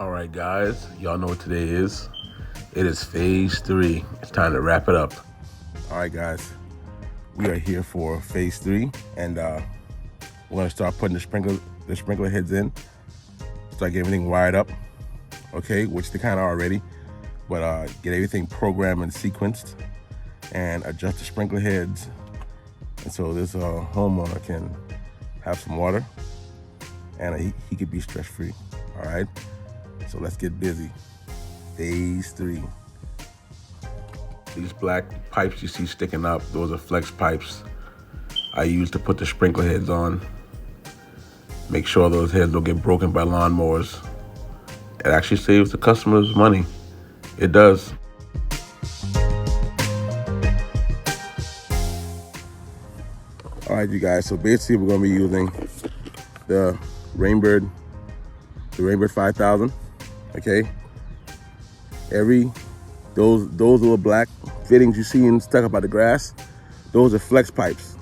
All right, guys, y'all know what today is. It is phase 3. It's time to wrap it up. All right, guys, we are here for phase 3, and we're gonna start putting the sprinkler heads in. Start getting everything wired up, okay, which they kind of are already, but get everything programmed and sequenced, and adjust the sprinkler heads, and so this homeowner can have some water, and he could be stress-free. All right. So let's get busy. Phase 3. These black pipes you see sticking up, those are flex pipes I use to put the sprinkler heads on. Make sure those heads don't get broken by lawnmowers. It actually saves the customers money. It does. All right, you guys, so basically we're gonna be using the Rainbird 5000. Okay, those little black fittings you see stuck up by the grass, those are flex pipes.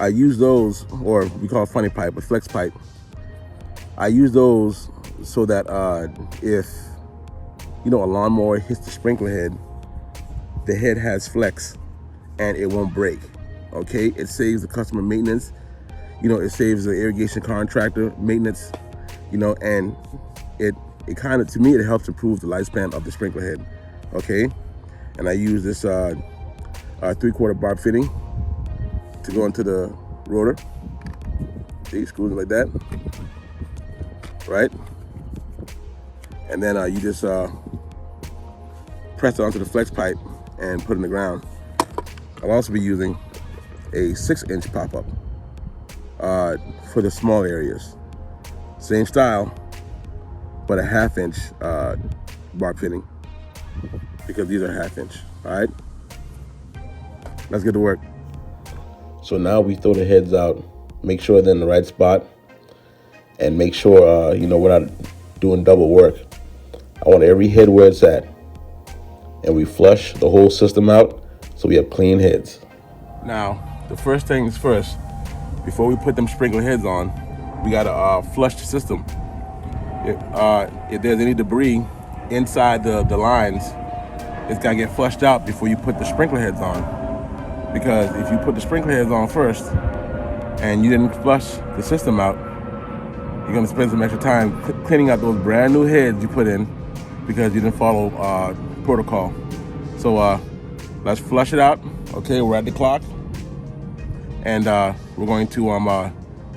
I use those, or we call it funny pipe, but flex pipe. I use those so that if a lawnmower hits the sprinkler head, the head has flex and it won't break. Okay, it saves the customer maintenance. It saves the irrigation contractor maintenance. And it kind of, to me, it helps improve the lifespan of the sprinkler head. Okay, and I use this 3/4 barb fitting to go into the rotor. See, screws it like that, right? And then you just press it onto the flex pipe and put it in the ground. I'll also be using a 6-inch pop-up for the small areas. Same style, but a 1/2-inch barb fitting, because these are 1/2-inch. All right, let's get to work. So now we throw the heads out, make sure they're in the right spot, and make sure we're not doing double work. I want every head where it's at, and we flush the whole system out so we have clean heads. Now, the first things first, before we put them sprinkler heads on, we gotta flush the system. If there's any debris inside the lines, it's gotta get flushed out before you put the sprinkler heads on. Because if you put the sprinkler heads on first and you didn't flush the system out, you're gonna spend some extra time cleaning out those brand new heads you put in because you didn't follow protocol. So let's flush it out. Okay, we're at the clock, and we're going to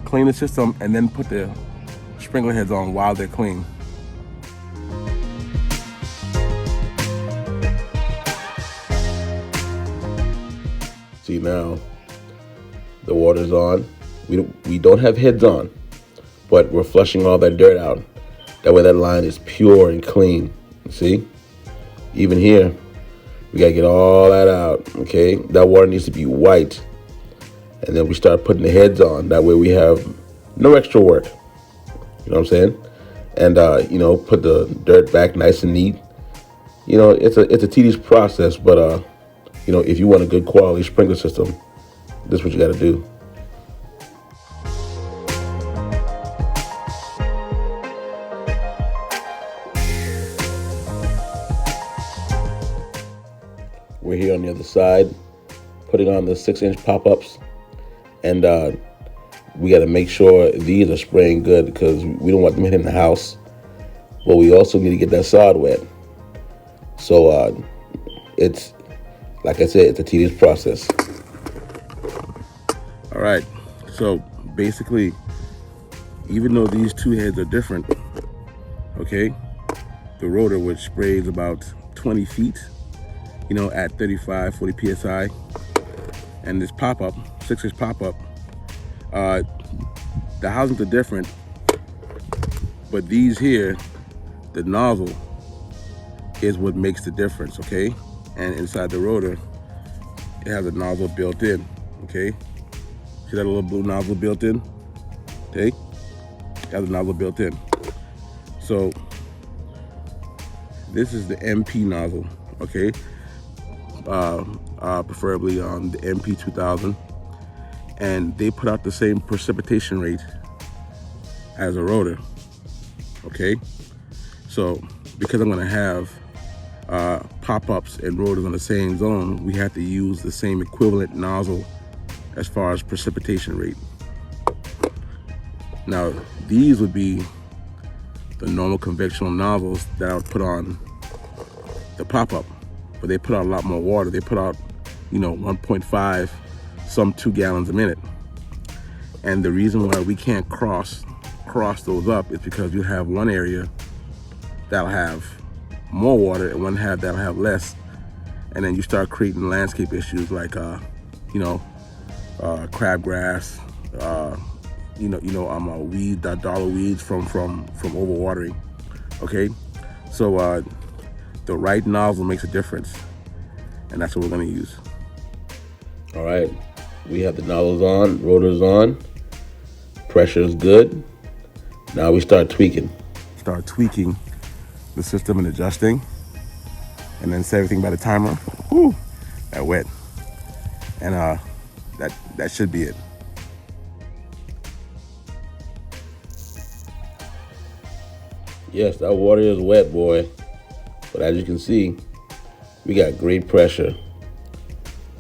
clean the system and then put the sprinkler heads on while they're clean. See, now the water's on. We don't have heads on, but we're flushing all that dirt out. That way that line is pure and clean. See? Even here, we gotta get all that out, okay? That water needs to be white. And then we start putting the heads on. That way we have no extra work. You know what I'm saying? And put the dirt back nice and neat. It's a tedious process, but if you want a good quality sprinkler system, this is what you got to do. We're here on the other side, putting on the 6-inch pop-ups, and we got to make sure these are spraying good because we don't want them hitting the house, but we also need to get that sod wet. So it's, like I said, it's a tedious process. All right, so basically, even though these two heads are different, okay, the rotor, which sprays about 20 feet, at 35, 40 PSI, and this pop-up, 6-inch pop-up, the housings are different, but these here, the nozzle is what makes the difference, okay? And inside the rotor, it has a nozzle built in, okay? See that little blue nozzle built in? Okay? It has a nozzle built in. So, this is the MP nozzle, okay? Preferably on the MP 2000. And they put out the same precipitation rate as a rotor, okay? So because I'm gonna have pop-ups and rotors on the same zone, we have to use the same equivalent nozzle as far as precipitation rate. Now, these would be the normal conventional nozzles that I would put on the pop-up, but they put out a lot more water. They put out, 1.5, some 2 gallons a minute. And the reason why we can't cross those up is because you have one area that'll have more water and one that'll have less. And then you start creating landscape issues like, crabgrass, weed, dollar weeds from overwatering. Okay, so the right nozzle makes a difference, and that's what we're gonna use. All right, we have the nozzles on, rotors on, pressure is good. Now we start tweaking. Start tweaking the system and adjusting, and then set everything by the timer. Whoo, that wet, and that should be it. Yes, that water is wet, boy. But as you can see, we got great pressure.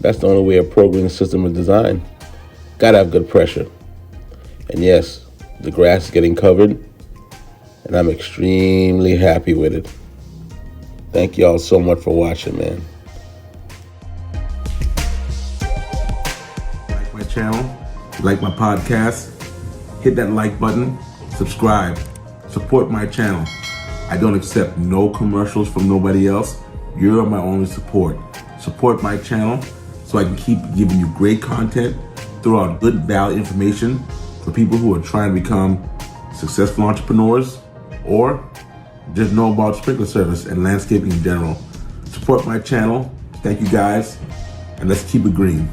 That's the only way a programming system is designed. Gotta have good pressure. And yes, the grass is getting covered, and I'm extremely happy with it. Thank y'all so much for watching, man. Like my channel, like my podcast, hit that like button, subscribe. Support my channel. I don't accept no commercials from nobody else. You're my only support. Support my channel so I can keep giving you great content, throw out good value information for people who are trying to become successful entrepreneurs or just know about sprinkler service and landscaping in general. Support my channel. Thank you guys, and let's keep it green.